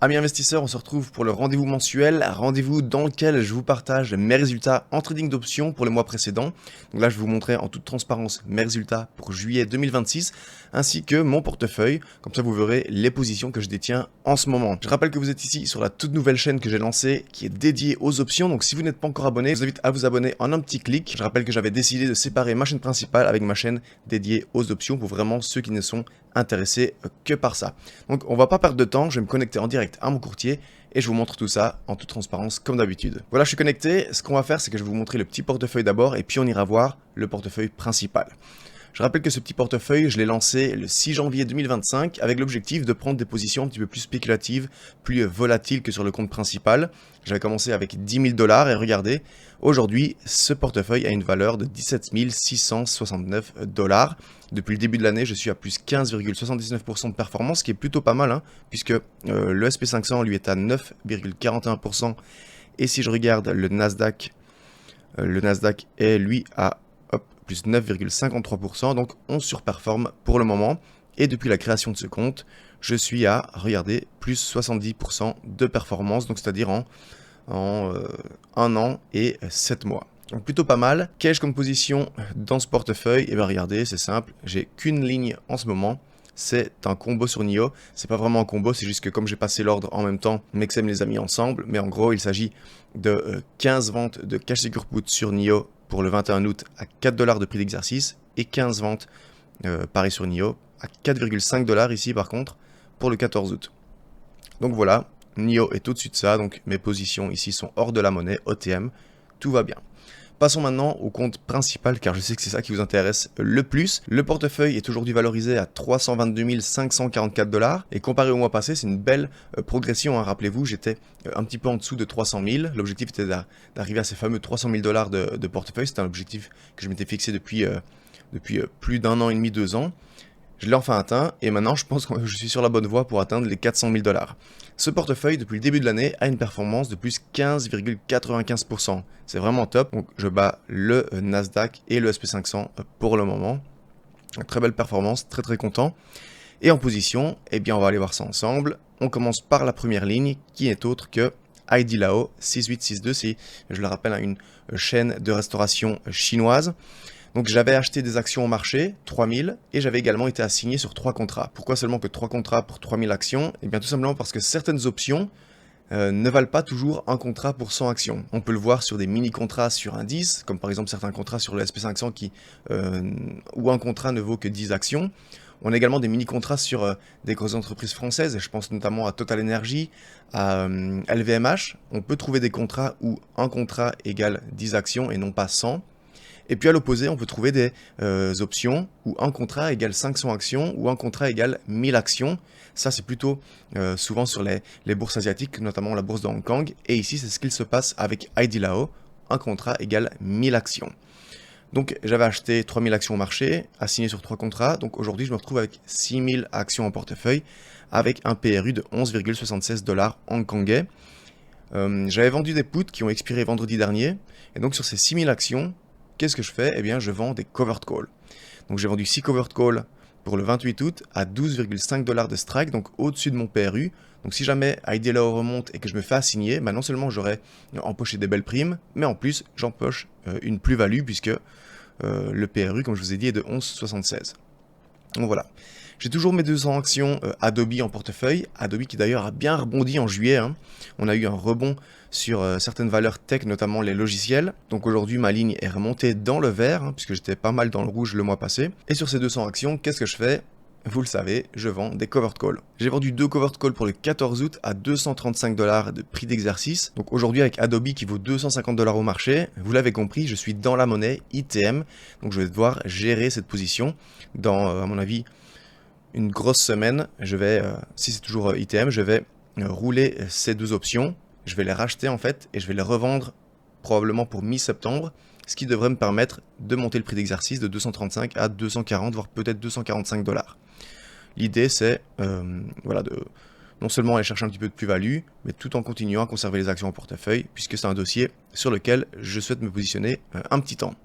Amis investisseurs, on se retrouve pour le rendez-vous mensuel, un rendez-vous dans lequel je vous partage mes résultats en trading d'options pour le mois précédent. Donc là, je vais vous montrer en toute transparence mes résultats pour juillet 2026, ainsi que mon portefeuille. Comme ça, vous verrez les positions que je détiens en ce moment. Je rappelle que vous êtes ici sur la toute nouvelle chaîne que j'ai lancée, qui est dédiée aux options. Donc si vous n'êtes pas encore abonné, je vous invite à vous abonner en un petit clic. Je rappelle que j'avais décidé de séparer ma chaîne principale avec ma chaîne dédiée aux options pour vraiment ceux qui ne sont intéressés que par ça. Donc on va pas perdre de temps, je vais me connecter en direct à mon courtier et je vous montre tout ça en toute transparence comme d'habitude. Voilà, je suis connecté. Ce qu'on va faire, c'est que je vais vous montrer le petit portefeuille d'abord et puis on ira voir le portefeuille principal. Je rappelle que ce petit portefeuille, je l'ai lancé le 6 janvier 2025 avec l'objectif de prendre des positions un petit peu plus spéculatives, plus volatiles que sur le compte principal. J'avais commencé avec 10 000 $ et regardez, aujourd'hui, ce portefeuille a une valeur de 17 669 $. Depuis le début de l'année, je suis à plus 15,79% de performance, ce qui est plutôt pas mal, puisque le SP500 lui est à 9,41%. Et si je regarde le Nasdaq est lui à plus 9,53%, donc on surperforme pour le moment. Et depuis la création de ce compte, je suis à, regardez, plus 70% de performance, donc c'est-à-dire en 1 an et 7 mois. Donc plutôt pas mal. Qu'ai-je comme position dans ce portefeuille? Et bien regardez, c'est simple, j'ai qu'une ligne en ce moment. C'est un combo sur NIO. C'est pas vraiment un combo, c'est juste que comme j'ai passé l'ordre en même temps, Mexem les a mis ensemble. Mais en gros, il s'agit de 15 ventes de cash secure put sur NIO pour le 21 août à 4 $ de prix d'exercice et 15 ventes pareil sur NIO à 4,5 $ ici par contre pour le 14 août. Donc voilà, NIO est au-dessus de ça, donc mes positions ici sont hors de la monnaie, OTM, tout va bien. Passons maintenant au compte principal, car je sais que c'est ça qui vous intéresse le plus. Le portefeuille est aujourd'hui valorisé à 322 544 $. Et comparé au mois passé, c'est une belle progression. Rappelez-vous, j'étais un petit peu en dessous de 300 000. L'objectif était d'arriver à ces fameux 300 000 $ de portefeuille. C'était un objectif que je m'étais fixé depuis plus d'1 an et demi, 2 ans. Je l'ai enfin atteint et maintenant je pense que je suis sur la bonne voie pour atteindre les 400 000 $. Ce portefeuille, depuis le début de l'année, a une performance de plus 15,95%. C'est vraiment top. Donc je bats le Nasdaq et le SP500 pour le moment. Très belle performance, très très content. Et en position, eh bien on va aller voir ça ensemble. On commence par la première ligne qui n'est autre que Haidilao 6862. C'est, je le rappelle, une chaîne de restauration chinoise. Donc j'avais acheté des actions au marché, 3000, et j'avais également été assigné sur 3 contrats. Pourquoi seulement que 3 contrats pour 3000 actions? Eh bien tout simplement parce que certaines options ne valent pas toujours un contrat pour 100 actions. On peut le voir sur des mini-contrats sur indices, comme par exemple certains contrats sur le SP500 où un contrat ne vaut que 10 actions. On a également des mini-contrats sur des grosses entreprises françaises, je pense notamment à Total Energy, à LVMH. On peut trouver des contrats où un contrat égale 10 actions et non pas 100. Et puis à l'opposé, on peut trouver des options où un contrat égale 500 actions ou un contrat égale 1000 actions. Ça, c'est plutôt souvent sur les bourses asiatiques, notamment la bourse de Hong Kong. Et ici, c'est ce qu'il se passe avec Haidilao. Un contrat égale 1000 actions. Donc j'avais acheté 3000 actions au marché, assigné sur 3 contrats. Donc aujourd'hui, je me retrouve avec 6000 actions en portefeuille, avec un PRU de 11,76 $ hongkongais. J'avais vendu des puts qui ont expiré vendredi dernier. Et donc sur ces 6000 actions, qu'est-ce que je fais? Eh bien, je vends des covered calls. Donc, j'ai vendu 6 covered calls pour le 28 août à 12,5 $ de strike, donc au-dessus de mon PRU. Donc, si jamais Haidilao remonte et que je me fais assigner, non seulement j'aurai empoché des belles primes, mais en plus, j'empoche une plus-value puisque le PRU, comme je vous ai dit, est de 11,76. Donc voilà. J'ai toujours mes 200 actions Adobe en portefeuille. Adobe qui d'ailleurs a bien rebondi en juillet. On a eu un rebond sur certaines valeurs tech, notamment les logiciels. Donc aujourd'hui, ma ligne est remontée dans le vert, puisque j'étais pas mal dans le rouge le mois passé. Et sur ces 200 actions, qu'est-ce que je fais? Vous le savez, je vends des covered calls. J'ai vendu 2 covered calls pour le 14 août à 235 $ de prix d'exercice. Donc aujourd'hui, avec Adobe qui vaut 250 $ au marché, vous l'avez compris, je suis dans la monnaie ITM. Donc je vais devoir gérer cette position dans, à mon avis, une grosse semaine. Je vais, si c'est toujours ITM, je vais rouler ces 2 options. Je vais les racheter en fait et je vais les revendre probablement pour mi-septembre, ce qui devrait me permettre de monter le prix d'exercice de 235 à 240, voire peut-être 245 $. L'idée c'est voilà, de non seulement aller chercher un petit peu de plus-value, mais tout en continuant à conserver les actions en portefeuille, puisque c'est un dossier sur lequel je souhaite me positionner un petit temps.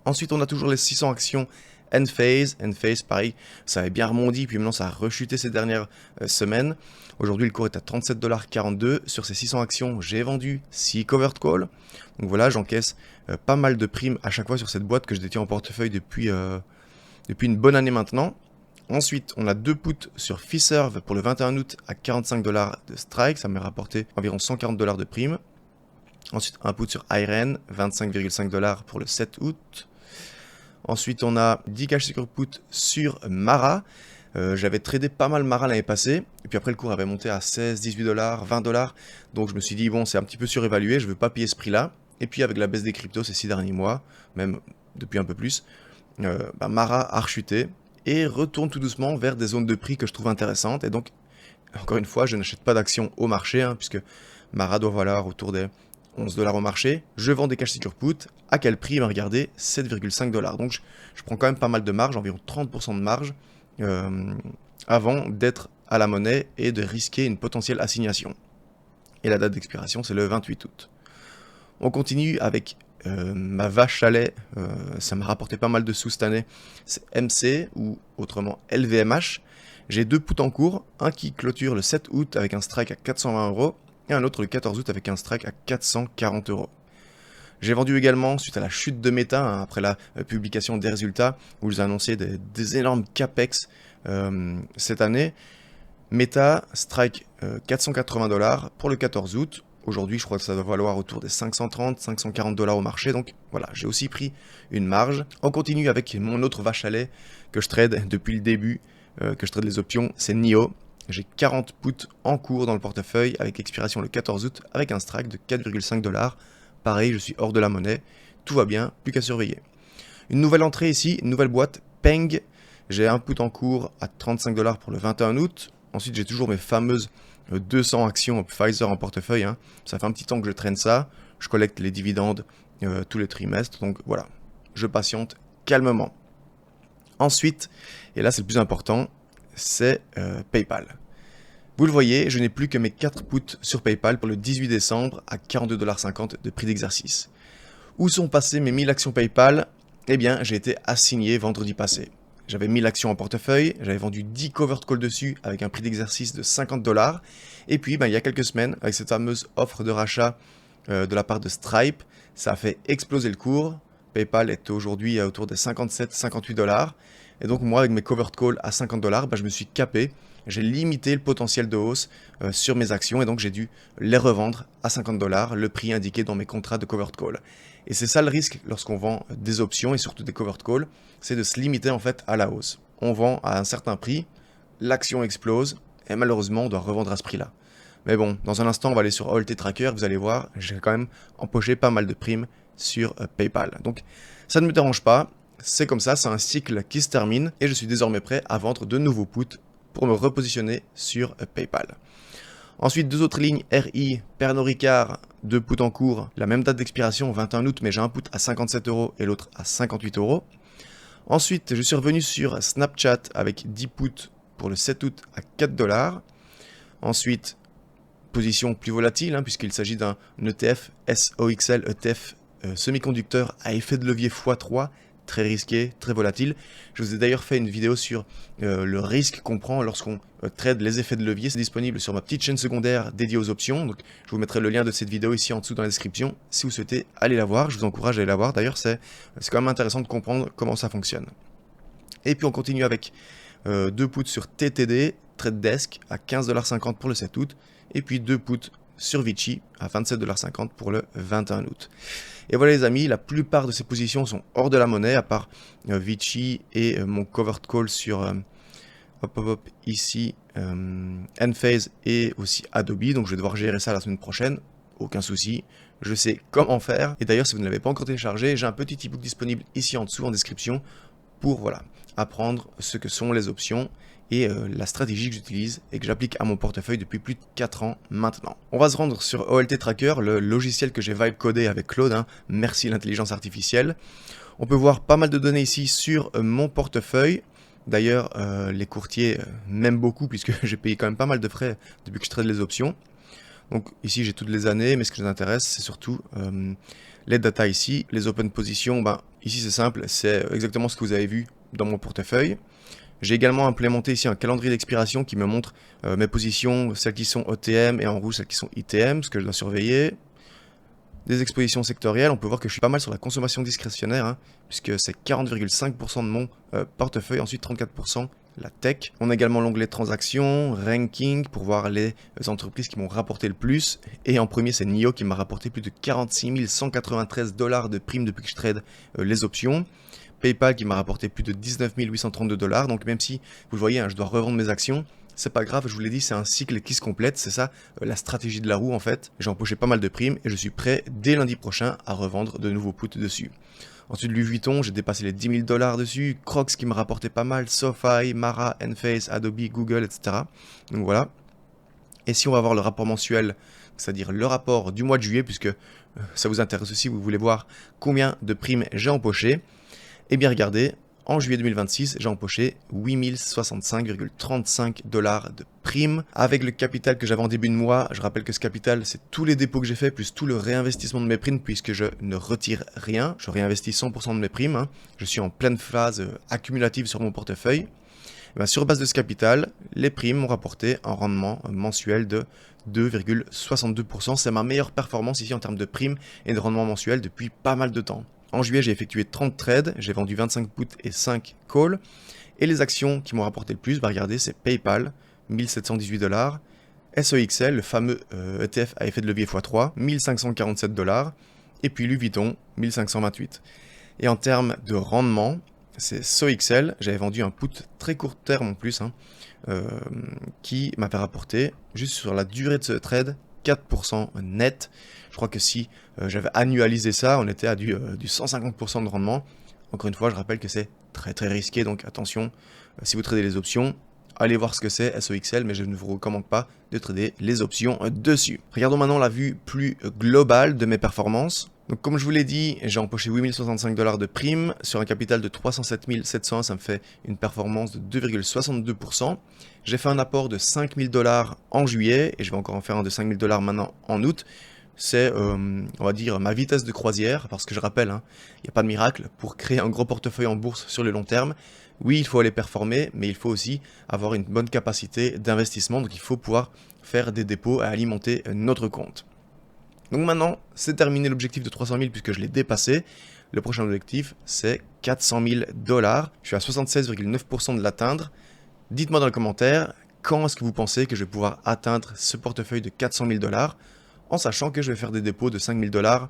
Ensuite, on a toujours les 600 actions Enphase, pareil, ça avait bien rebondi, puis maintenant ça a rechuté ces dernières semaines. Aujourd'hui, le cours est à 37,42 $. Sur ces 600 actions, j'ai vendu 6 covered calls. Donc voilà, j'encaisse pas mal de primes à chaque fois sur cette boîte que je détiens en portefeuille depuis une bonne année maintenant. Ensuite, on a 2 puts sur Fiserv pour le 21 août à 45 $ de strike. Ça m'a rapporté environ 140 $ de prime. Ensuite, un put sur IREN, 25,5 $ pour le 7 août. Ensuite, on a 10 cash secure put sur Mara. J'avais tradé pas mal Mara l'année passée. Et puis après, le cours avait monté à 16, 18 $, 20 $. Donc je me suis dit, bon, c'est un petit peu surévalué, je ne veux pas payer ce prix-là. Et puis avec la baisse des cryptos ces 6 derniers mois, même depuis un peu plus, Mara a rechuté et retourne tout doucement vers des zones de prix que je trouve intéressantes. Et donc, encore une fois, je n'achète pas d'actions au marché, puisque Mara doit valoir autour des 11 $ au marché. Je vends des cash secure put. À quel prix? Regardez, 7,5 $. Donc, je prends quand même pas mal de marge, environ 30% de marge, avant d'être à la monnaie et de risquer une potentielle assignation. Et la date d'expiration, c'est le 28 août. On continue avec ma vache à lait, ça m'a rapporté pas mal de sous cette année, c'est MC ou autrement LVMH. J'ai 2 puts en cours, un qui clôture le 7 août avec un strike à 420 € et un autre le 14 août avec un strike à 440 €. J'ai vendu également suite à la chute de Meta, après la publication des résultats où ils ont annoncé des énormes capex cette année. Meta strike 480 $ pour le 14 août. Aujourd'hui, je crois que ça doit valoir autour des 530, 540 $ au marché. Donc voilà, j'ai aussi pris une marge. On continue avec mon autre vache à lait que je trade depuis le début, que je trade les options, c'est NIO. J'ai 40 puts en cours dans le portefeuille avec expiration le 14 août avec un strike de 4,5 $. Pareil, je suis hors de la monnaie. Tout va bien, plus qu'à surveiller. Une nouvelle entrée ici, une nouvelle boîte, Peng. J'ai un put en cours à 35 $ pour le 21 août. Ensuite, j'ai toujours mes fameuses 200 actions Pfizer en portefeuille. Ça fait un petit temps que je traîne ça. Je collecte les dividendes tous les trimestres. Donc voilà, je patiente calmement. Ensuite, et là c'est le plus important, c'est PayPal. Vous le voyez, je n'ai plus que mes 4 puts sur PayPal pour le 18 décembre à 42,50 $ de prix d'exercice. Où sont passées mes 1000 actions PayPal? Eh bien, j'ai été assigné vendredi passé. J'avais 1000 actions en portefeuille, j'avais vendu 10 covered calls dessus avec un prix d'exercice de 50 $. Et puis, il y a quelques semaines, avec cette fameuse offre de rachat de la part de Stripe, ça a fait exploser le cours. PayPal est aujourd'hui autour des 57, 58 $. Et donc, moi, avec mes covered calls à 50 $, je me suis capé. J'ai limité le potentiel de hausse sur mes actions et donc j'ai dû les revendre à 50 $, le prix indiqué dans mes contrats de covered call. Et c'est ça le risque lorsqu'on vend des options et surtout des covered calls, c'est de se limiter en fait à la hausse. On vend à un certain prix, l'action explose et malheureusement on doit revendre à ce prix-là. Mais bon, dans un instant on va aller sur OLT Tracker, vous allez voir, j'ai quand même empoché pas mal de primes sur PayPal. Donc ça ne me dérange pas, c'est comme ça, c'est un cycle qui se termine et je suis désormais prêt à vendre de nouveaux puts pour me repositionner sur PayPal. Ensuite, 2 autres lignes, RI, Pernod Ricard, 2 puts en cours, la même date d'expiration, 21 août, mais j'ai un put à 57 € et l'autre à 58 €. Ensuite, je suis revenu sur Snapchat avec 10 puts pour le 7 août à 4 $. Ensuite, position plus volatile, puisqu'il s'agit d'un ETF SOXL, ETF semi-conducteur à effet de levier x3, très risqué, très volatile. Je vous ai d'ailleurs fait une vidéo sur le risque qu'on prend lorsqu'on trade les effets de levier. C'est disponible sur ma petite chaîne secondaire dédiée aux options. Donc, je vous mettrai le lien de cette vidéo ici en dessous dans la description. Si vous souhaitez aller la voir, je vous encourage à aller la voir. D'ailleurs, c'est quand même intéressant de comprendre comment ça fonctionne. Et puis, on continue avec 2 puts sur TTD, Trade Desk à 15,50 $ pour le 7 août. Et puis 2 puts sur Vici à 27,50 $ pour le 21 août. Et voilà les amis, la plupart de ces positions sont hors de la monnaie, à part Vici et mon covered call sur ici, Enphase et aussi Adobe. Donc je vais devoir gérer ça la semaine prochaine, aucun souci, je sais comment faire. Et d'ailleurs si vous ne l'avez pas encore téléchargé, j'ai un petit ebook disponible ici en dessous en description pour apprendre ce que sont les options et la stratégie que j'utilise et que j'applique à mon portefeuille depuis plus de 4 ans maintenant. On va se rendre sur OLT Tracker, le logiciel que j'ai vibe codé avec Claude, merci l'intelligence artificielle. On peut voir pas mal de données ici sur mon portefeuille. D'ailleurs, les courtiers m'aiment beaucoup puisque j'ai payé quand même pas mal de frais depuis que je trade les options. Donc ici j'ai toutes les années, mais ce qui nous intéresse c'est surtout les data ici, les open positions. Ici c'est simple, c'est exactement ce que vous avez vu dans mon portefeuille. J'ai également implémenté ici un calendrier d'expiration qui me montre mes positions, celles qui sont OTM et en rouge celles qui sont ITM, ce que je dois surveiller. Des expositions sectorielles, on peut voir que je suis pas mal sur la consommation discrétionnaire, hein, puisque c'est 40,5% de mon portefeuille, ensuite 34% la tech. On a également l'onglet transactions, ranking, pour voir les entreprises qui m'ont rapporté le plus. Et en premier, c'est NIO qui m'a rapporté plus de 46 193 $ de primes depuis que je trade les options. PayPal qui m'a rapporté plus de 19 832 $. Donc même si, vous le voyez, hein, je dois revendre mes actions, c'est pas grave, je vous l'ai dit, c'est un cycle qui se complète, c'est ça la stratégie de la roue en fait. J'ai empoché pas mal de primes et je suis prêt dès lundi prochain à revendre de nouveaux puts dessus. Ensuite, Louis Vuitton, j'ai dépassé les 10 000 $ dessus. Crocs qui me rapportait pas mal. SoFi, Mara, Enphase, Adobe, Google, etc. Donc voilà. Et si on va voir le rapport mensuel, c'est-à-dire le rapport du mois de juillet, puisque ça vous intéresse aussi, vous voulez voir combien de primes j'ai empoché, eh bien regardez, en juillet 2026, j'ai empoché 8065,35 $ de primes. Avec le capital que j'avais en début de mois, je rappelle que ce capital, c'est tous les dépôts que j'ai fait, plus tout le réinvestissement de mes primes, puisque je ne retire rien. Je réinvestis 100% de mes primes. Hein. Je suis en pleine phase accumulative sur mon portefeuille. Et bien, sur base de ce capital, les primes m'ont rapporté un rendement mensuel de 2,62%. C'est ma meilleure performance ici en termes de primes et de rendement mensuel depuis pas mal de temps. En juillet, j'ai effectué 30 trades, j'ai vendu 25 puts et 5 calls. Et les actions qui m'ont rapporté le plus, bah regardez, c'est PayPal, 1718 $. SEXL, le fameux ETF à effet de levier x3, 1547 $. Et puis Louis Vuitton, 1528. Et en termes de rendement, c'est SOXL, j'avais vendu un put très court terme en plus, hein, qui m'avait rapporté, juste sur la durée de ce trade, 4% net. Je crois que si j'avais annualisé ça, on était à du 150% de rendement. Encore une fois, je rappelle que c'est très très risqué, donc attention, si vous tradez les options, allez voir ce que c'est SOXL, mais je ne vous recommande pas de trader les options dessus. Regardons maintenant la vue plus globale de mes performances. Donc comme je vous l'ai dit, j'ai empoché 8065 $ de primes sur un capital de 307 700, ça me fait une performance de 2,62%. J'ai fait un apport de 5000 $ en juillet et je vais encore en faire un de 5000 $ maintenant en août. C'est, on va dire, ma vitesse de croisière, parce que je rappelle, hein, il n'y a pas de miracle. Pour créer un gros portefeuille en bourse sur le long terme, oui, il faut aller performer, mais il faut aussi avoir une bonne capacité d'investissement, donc il faut pouvoir faire des dépôts et alimenter notre compte. Donc maintenant, c'est terminé l'objectif de 300 000 puisque je l'ai dépassé. Le prochain objectif, c'est 400 000 $. Je suis à 76,9% de l'atteindre. Dites-moi dans les commentaires, quand est-ce que vous pensez que je vais pouvoir atteindre ce portefeuille de 400 000 $, en sachant que je vais faire des dépôts de 5 000 $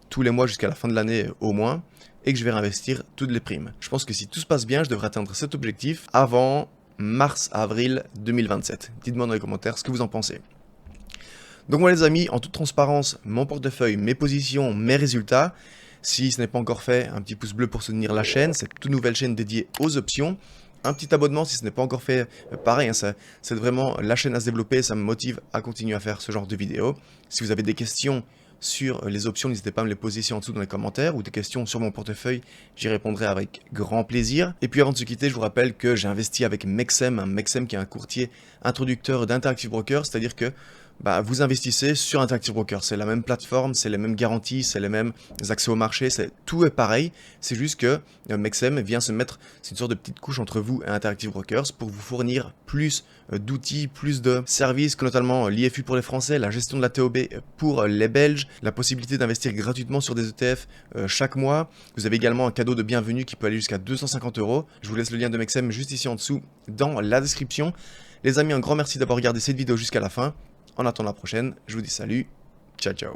tous les mois jusqu'à la fin de l'année au moins, et que je vais réinvestir toutes les primes. Je pense que si tout se passe bien, je devrais atteindre cet objectif avant mars-avril 2027. Dites-moi dans les commentaires ce que vous en pensez. Donc moi les amis, en toute transparence, mon portefeuille, mes positions, mes résultats. Si ce n'est pas encore fait, un petit pouce bleu pour soutenir la chaîne, cette toute nouvelle chaîne dédiée aux options. Un petit abonnement si ce n'est pas encore fait, pareil, hein, c'est vraiment la chaîne à se développer, ça me motive à continuer à faire ce genre de vidéos. Si vous avez des questions sur les options, n'hésitez pas à me les poser ici en dessous dans les commentaires ou des questions sur mon portefeuille, j'y répondrai avec grand plaisir. Et puis avant de se quitter, je vous rappelle que j'ai investi avec Mexem, Mexem qui est un courtier introducteur d'Interactive Brokers, c'est-à-dire que vous investissez sur Interactive Brokers, c'est la même plateforme, c'est les mêmes garanties, c'est les mêmes accès au marché, tout est pareil, c'est juste que Mexem vient se mettre, c'est une sorte de petite couche entre vous et Interactive Brokers pour vous fournir plus d'outils, plus de services, notamment l'IFU pour les Français, la gestion de la TOB pour les Belges, la possibilité d'investir gratuitement sur des ETF chaque mois. Vous avez également un cadeau de bienvenue qui peut aller jusqu'à 250 €. Je vous laisse le lien de Mexem juste ici en dessous dans la description. Les amis, un grand merci d'avoir regardé cette vidéo jusqu'à la fin. En attendant la prochaine, je vous dis salut, ciao ciao.